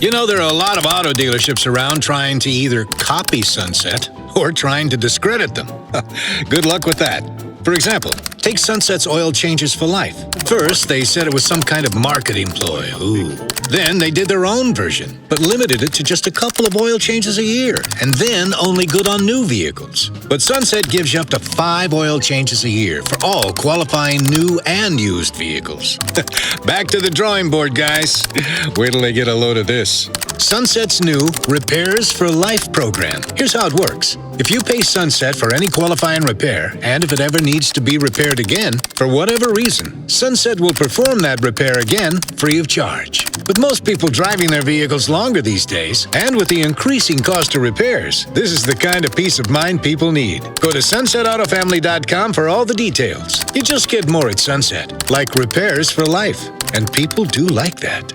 You know, there are a lot of auto dealerships around trying to either copy Sunset or trying to discredit them. Good luck with that. For example, take Sunset's oil changes for life. First, they said it was some kind of marketing ploy. Ooh. Then they did their own version, but limited it to just a couple of oil changes a year, and then only good on new vehicles. But Sunset gives you up to 5 oil changes a year for all qualifying new and used vehicles. Back to the drawing board, guys. Wait till they get a load of this. Sunset's new Repairs for Life program. Here's how it works. If you pay Sunset for any qualifying repair, and if it ever needs to be repaired again, for whatever reason, Sunset will perform that repair again free of charge. With most people driving their vehicles longer these days, and with the increasing cost of repairs, this is the kind of peace of mind people need. Go to sunsetautofamily.com for all the details. You just get more at Sunset, like repairs for life, and people do like that.